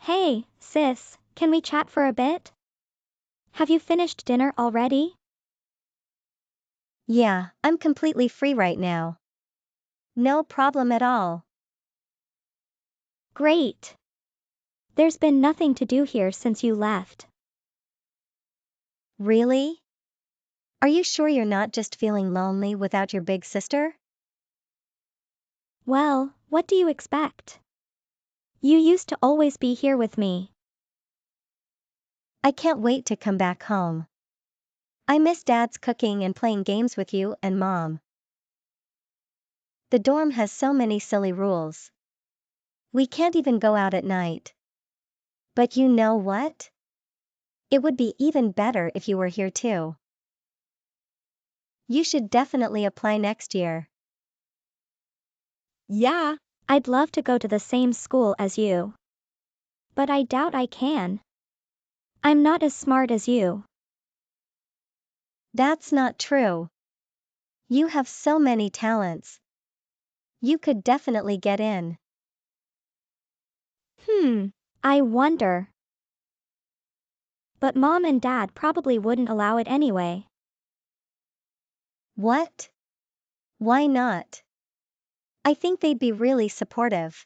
Hey, sis, can we chat for a bit? Have you finished dinner already? Yeah, I'm completely free right now. No problem at all. Great. There's been nothing to do here since you left. Really? Are you sure you're not just feeling lonely without your big sister? Well, what do you expect? You used to always be here with me. I can't wait to come back home. I miss Dad's cooking and playing games with you and Mom. The dorm has so many silly rules. We can't even go out at night. But you know what? It would be even better if you were here too. You should definitely apply next year. Yeah, I'd love to go to the same school as you. But I doubt I can. I'm not as smart as you. That's not true. You have so many talents. You could definitely get in. I wonder. But Mom and Dad probably wouldn't allow it anyway. What? Why not? I think they'd be really supportive.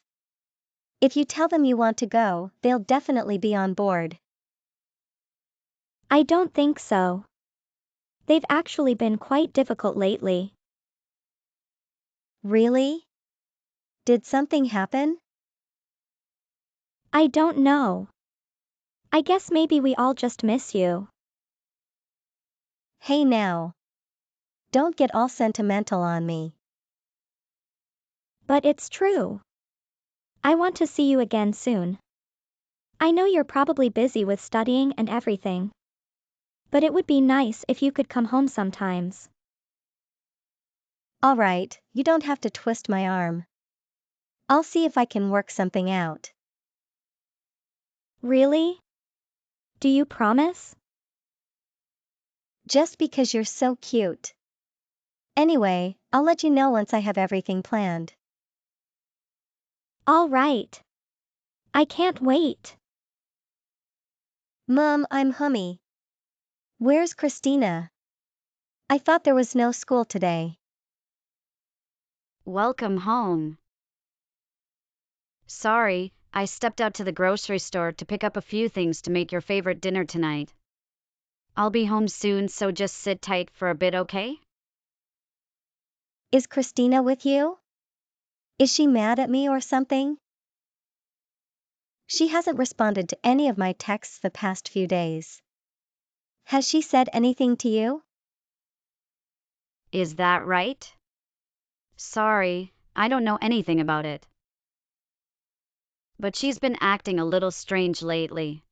If you tell them you want to go, they'll definitely be on board. I don't think so. They've actually been quite difficult lately. Really? Did something happen? I don't know. I guess maybe we all just miss you. Hey now. Don't get all sentimental on me. But it's true. I want to see you again soon. I know you're probably busy with studying and everything. But it would be nice if you could come home sometimes. Alright, you don't have to twist my arm. I'll see if I can work something out. Really? Do you promise? Just because you're so cute. Anyway, I'll let you know once I have everything planned. All right. I can't wait. Mom, I'm Hummy. Where's Christina? I thought there was no school today. Welcome home. Sorry, I stepped out to the grocery store to pick up a few things to make your favorite dinner tonight. I'll be home soon, so just sit tight for a bit, okay? Is Christina with you? Is she mad at me or something? She hasn't responded to any of my texts the past few days. Has she said anything to you? Is that right? Sorry, I don't know anything about it. But she's been acting a little strange lately.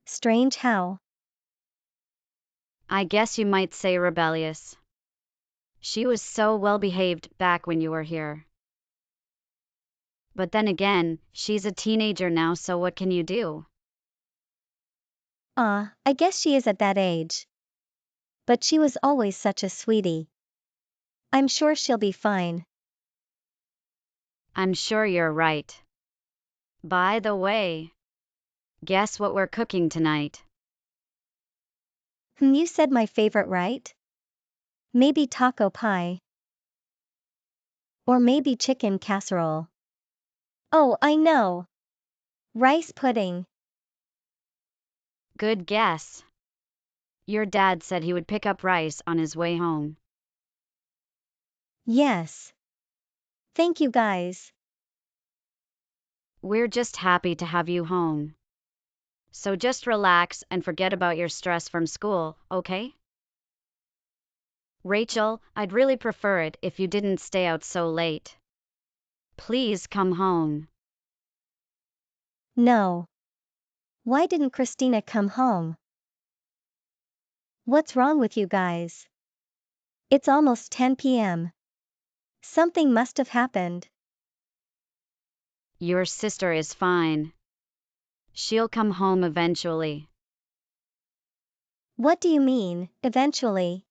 Strange how? I guess you might say rebellious. She was so well behaved back when you were here. But then again, she's a teenager now, so what can you do? I guess she is at that age. But she was always such a sweetie. I'm sure she'll be fine. I'm sure you're right. By the way, guess what we're cooking tonight? You said my favorite, right? Maybe taco pie. Or maybe chicken casserole. Oh, I know. Rice pudding. Good guess. Your dad said he would pick up rice on his way home. Yes. Thank you guys. We're just happy to have you home. So just relax and forget about your stress from school, okay? Rachel, I'd really prefer it if you didn't stay out so late. Please come home. No. Why didn't Christina come home? What's wrong with you guys? It's almost 10 p.m. Something must have happened. Your sister is fine. She'll come home eventually. What do you mean, eventually?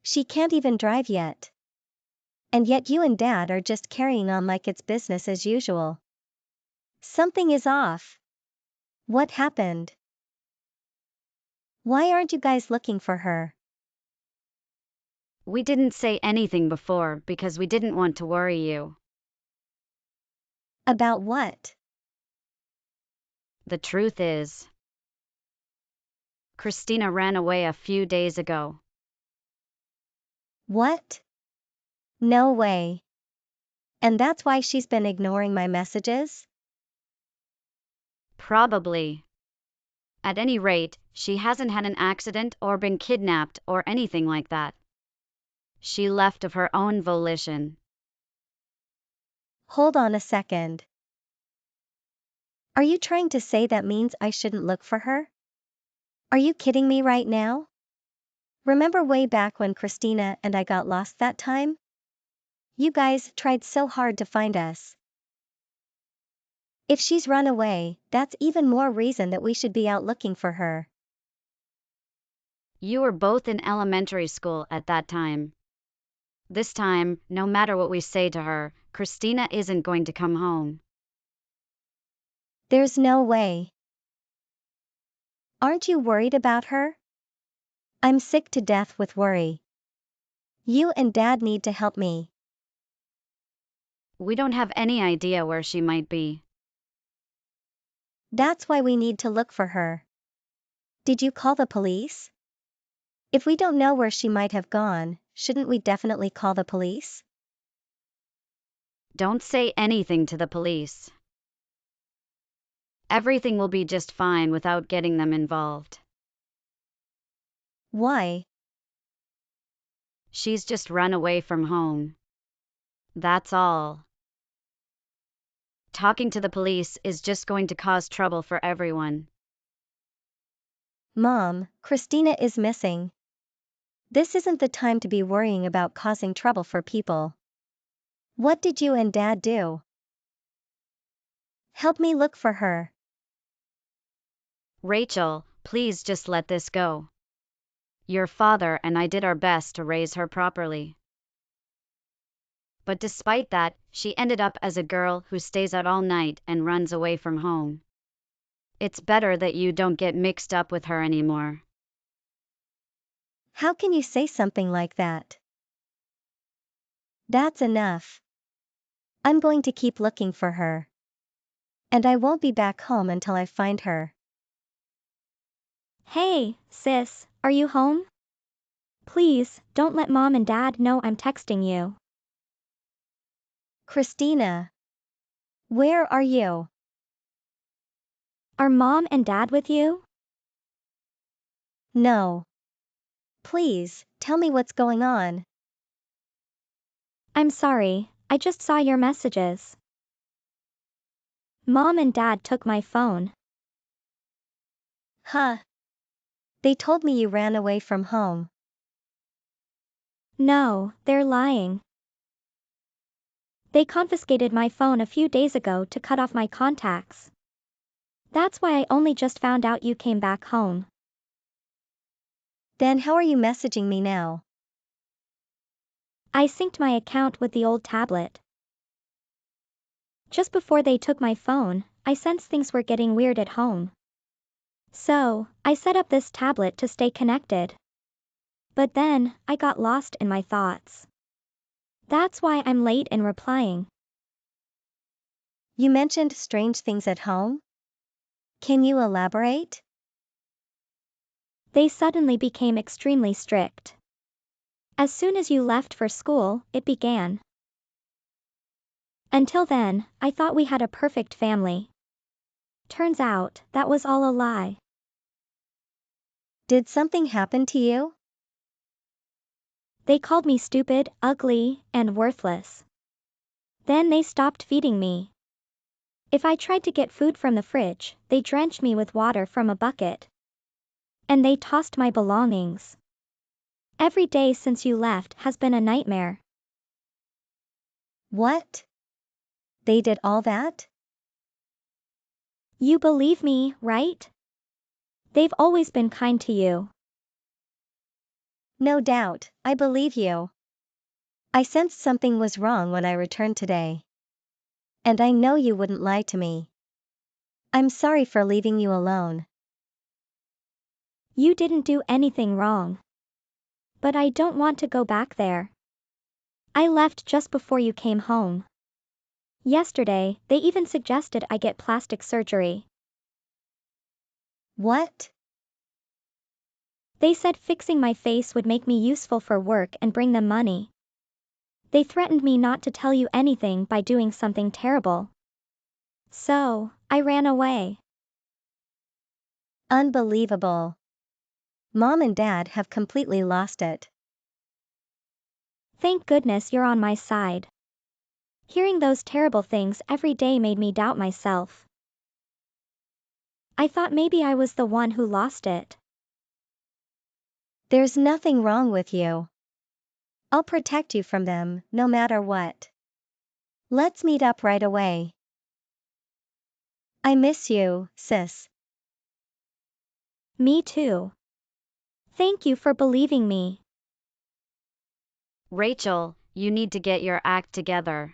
She can't even drive yet. And yet you and Dad are just carrying on like it's business as usual. Something is off. What happened? Why aren't you guys looking for her? We didn't say anything before because we didn't want to worry you. About what? The truth is, Christina ran away a few days ago. What? No way. And that's why she's been ignoring my messages? Probably. At any rate, she hasn't had an accident or been kidnapped or anything like that. She left of her own volition. Hold on a second. Are you trying to say that means I shouldn't look for her? Are you kidding me right now? Remember way back when Christina and I got lost that time? You guys tried so hard to find us. If she's run away, that's even more reason that we should be out looking for her. You were both in elementary school at that time. This time, no matter what we say to her, Christina isn't going to come home. There's no way. Aren't you worried about her? I'm sick to death with worry. You and Dad need to help me. We don't have any idea where she might be. That's why we need to look for her. Did you call the police? If we don't know where she might have gone, shouldn't we definitely call the police? Don't say anything to the police. Everything will be just fine without getting them involved. Why? She's just run away from home. That's all. Talking to the police is just going to cause trouble for everyone. Mom, Christina is missing. This isn't the time to be worrying about causing trouble for people. What did you and Dad do? Help me look for her. Rachel, please just let this go. Your father and I did our best to raise her properly. But despite that, she ended up as a girl who stays out all night and runs away from home. It's better that you don't get mixed up with her anymore. How can you say something like that? That's enough. I'm going to keep looking for her. And I won't be back home until I find her. Hey, sis, are you home? Please, don't let Mom and Dad know I'm texting you. Christina. Where are you? Are Mom and Dad with you? No. Please, tell me what's going on. I'm sorry, I just saw your messages. Mom and Dad took my phone. Huh. They told me you ran away from home. No, they're lying. They confiscated my phone a few days ago to cut off my contacts. That's why I only just found out you came back home. Then how are you messaging me now? I synced my account with the old tablet. Just before they took my phone, I sensed things were getting weird at home. So, I set up this tablet to stay connected. But then, I got lost in my thoughts. That's why I'm late in replying. You mentioned strange things at home? Can you elaborate? They suddenly became extremely strict. As soon as you left for school, it began. Until then, I thought we had a perfect family. Turns out, that was all a lie. Did something happen to you? They called me stupid, ugly, and worthless. Then they stopped feeding me. If I tried to get food from the fridge, they drenched me with water from a bucket. And they tossed my belongings. Every day since you left has been a nightmare. What? They did all that? You believe me, right? They've always been kind to you. No doubt, I believe you. I sensed something was wrong when I returned today. And I know you wouldn't lie to me. I'm sorry for leaving you alone. You didn't do anything wrong. But I don't want to go back there. I left just before you came home. Yesterday, they even suggested I get plastic surgery. What? They said fixing my face would make me useful for work and bring them money. They threatened me not to tell you anything by doing something terrible. So, I ran away. Unbelievable. Mom and Dad have completely lost it. Thank goodness you're on my side. Hearing those terrible things every day made me doubt myself. I thought maybe I was the one who lost it. There's nothing wrong with you. I'll protect you from them, no matter what. Let's meet up right away. I miss you, sis. Me too. Thank you for believing me. Rachel, you need to get your act together.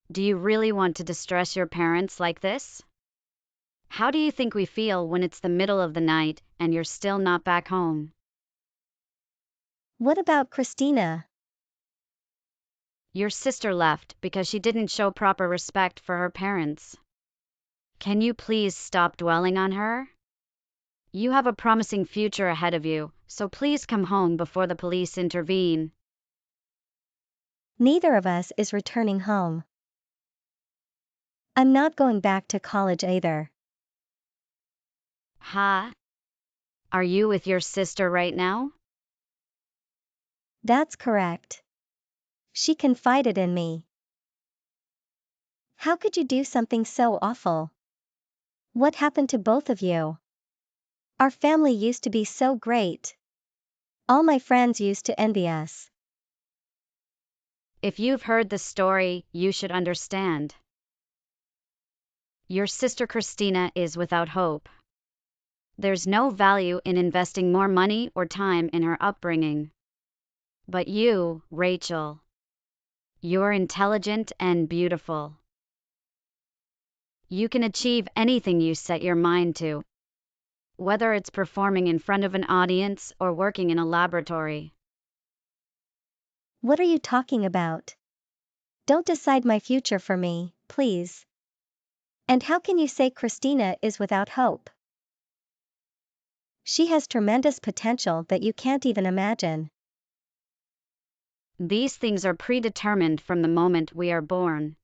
Do you really want to distress your parents like this? How do you think we feel when it's the middle of the night and you're still not back home? What about Christina? Your sister left because she didn't show proper respect for her parents. Can you please stop dwelling on her? You have a promising future ahead of you, so please come home before the police intervene. Neither of us is returning home. I'm not going back to college either. Ha? Are you with your sister right now? That's correct. She confided in me. How could you do something so awful? What happened to both of you? Our family used to be so great. All my friends used to envy us. If you've heard the story, you should understand. Your sister Christina is without hope. There's no value in investing more money or time in her upbringing. But you, Rachel, you're intelligent and beautiful. You can achieve anything you set your mind to, whether it's performing in front of an audience or working in a laboratory. What are you talking about? Don't decide my future for me, please. And how can you say Christina is without hope? She has tremendous potential that you can't even imagine. These things are predetermined from the moment we are born.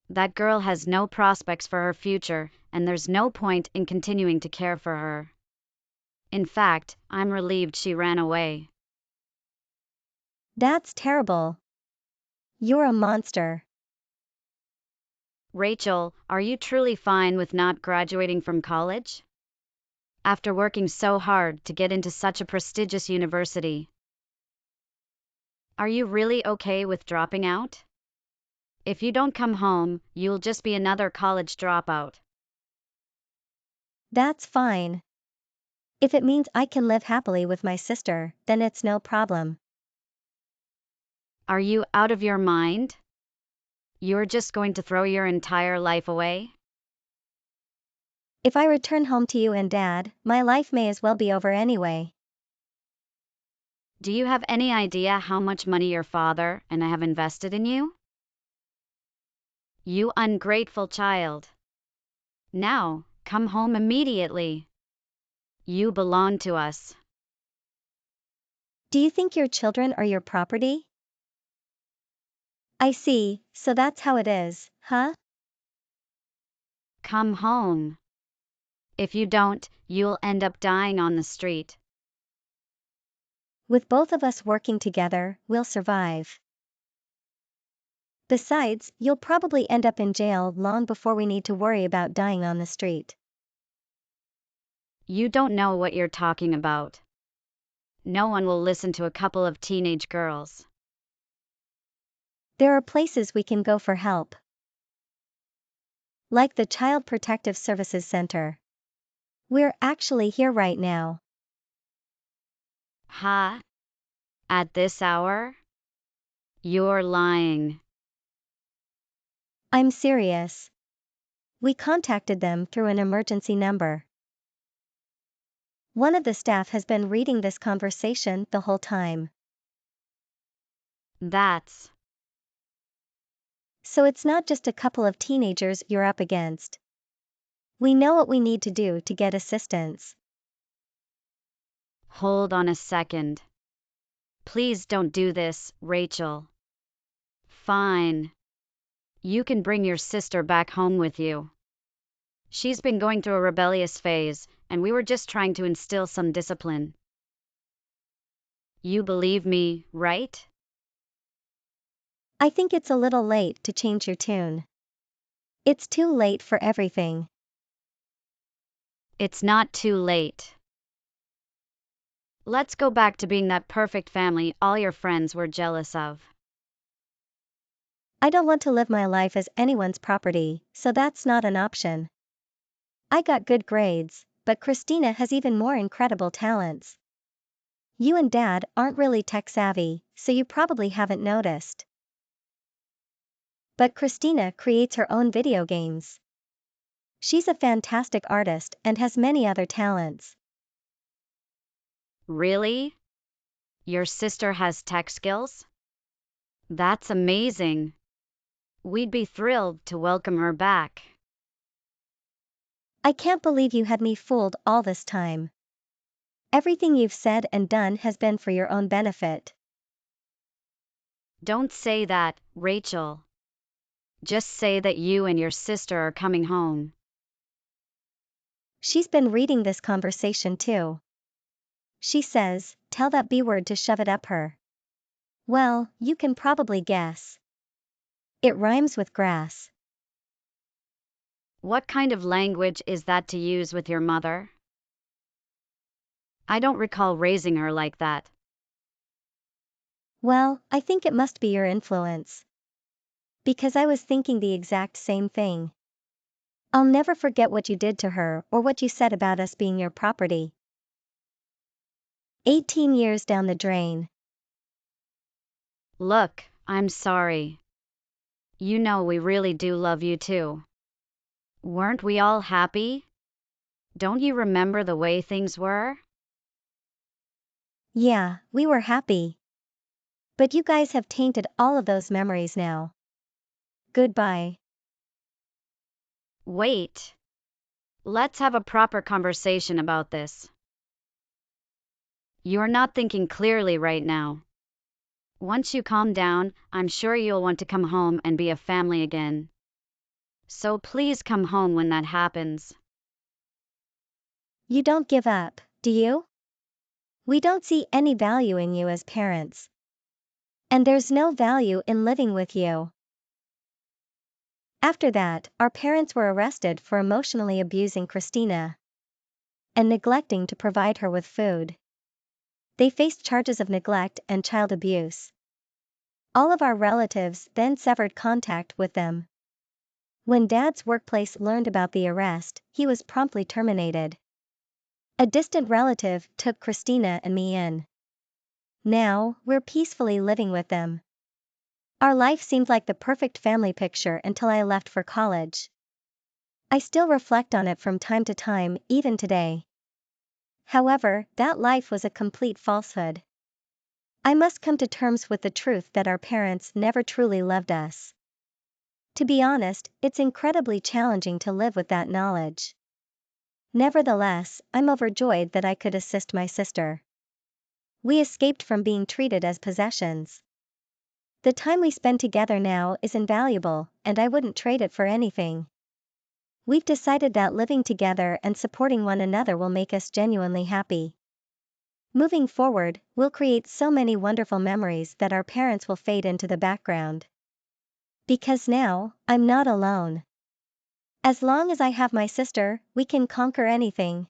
That girl has no prospects for her future, and there's no point in continuing to care for her. In fact, I'm relieved she ran away. That's terrible. You're a monster. Rachel, are you truly fine with not graduating from college? After working so hard to get into such a prestigious university. Are you really okay with dropping out? If you don't come home, you'll just be another college dropout. That's fine. If it means I can live happily with my sister, then it's no problem. Are you out of your mind? You're just going to throw your entire life away? If I return home to you and Dad, my life may as well be over anyway. Do you have any idea how much money your father and I have invested in you? You ungrateful child. Now, come home immediately. You belong to us. Do you think your children are your property? I see, so that's how it is, huh? Come home. If you don't, you'll end up dying on the street. With both of us working together, we'll survive. Besides, you'll probably end up in jail long before we need to worry about dying on the street. You don't know what you're talking about. No one will listen to a couple of teenage girls. There are places we can go for help. Like the Child Protective Services Center. We're actually here right now. Ha? At this hour? You're lying. I'm serious. We contacted them through an emergency number. One of the staff has been reading this conversation the whole time. That's So it's not just a couple of teenagers you're up against. We know what we need to do to get assistance. Hold on a second. Please don't do this, Rachel. Fine. You can bring your sister back home with you. She's been going through a rebellious phase, and we were just trying to instill some discipline. You believe me, right? I think it's a little late to change your tune. It's too late for everything. It's not too late. Let's go back to being that perfect family all your friends were jealous of. I don't want to live my life as anyone's property, so that's not an option. I got good grades, but Christina has even more incredible talents. You and Dad aren't really tech savvy, so you probably haven't noticed. But Christina creates her own video games. She's a fantastic artist and has many other talents. Really? Your sister has tech skills? That's amazing. We'd be thrilled to welcome her back. I can't believe you had me fooled all this time. Everything you've said and done has been for your own benefit. Don't say that, Rachel. Just say that you and your sister are coming home. She's been reading this conversation too. She says, tell that B word to shove it up her. Well, you can probably guess. It rhymes with grass. What kind of language is that to use with your mother? I don't recall raising her like that. Well, I think it must be your influence. Because I was thinking the exact same thing. I'll never forget what you did to her or what you said about us being your property. 18 years down the drain. Look, I'm sorry. You know we really do love you too. Weren't we all happy? Don't you remember the way things were? Yeah, we were happy. But you guys have tainted all of those memories now. Goodbye. Wait. Let's have a proper conversation about this. You're not thinking clearly right now. Once you calm down, I'm sure you'll want to come home and be a family again. So please come home when that happens. You don't give up, do you? We don't see any value in you as parents. And there's no value in living with you. After that, our parents were arrested for emotionally abusing Christina and neglecting to provide her with food. They faced charges of neglect and child abuse. All of our relatives then severed contact with them. When Dad's workplace learned about the arrest, he was promptly terminated. A distant relative took Christina and me in. Now, we're peacefully living with them. Our life seemed like the perfect family picture until I left for college. I still reflect on it from time to time, even today. However, that life was a complete falsehood. I must come to terms with the truth that our parents never truly loved us. To be honest, it's incredibly challenging to live with that knowledge. Nevertheless, I'm overjoyed that I could assist my sister. We escaped from being treated as possessions. The time we spend together now is invaluable, and I wouldn't trade it for anything. We've decided that living together and supporting one another will make us genuinely happy. Moving forward, we'll create so many wonderful memories that our parents will fade into the background. Because now, I'm not alone. As long as I have my sister, we can conquer anything.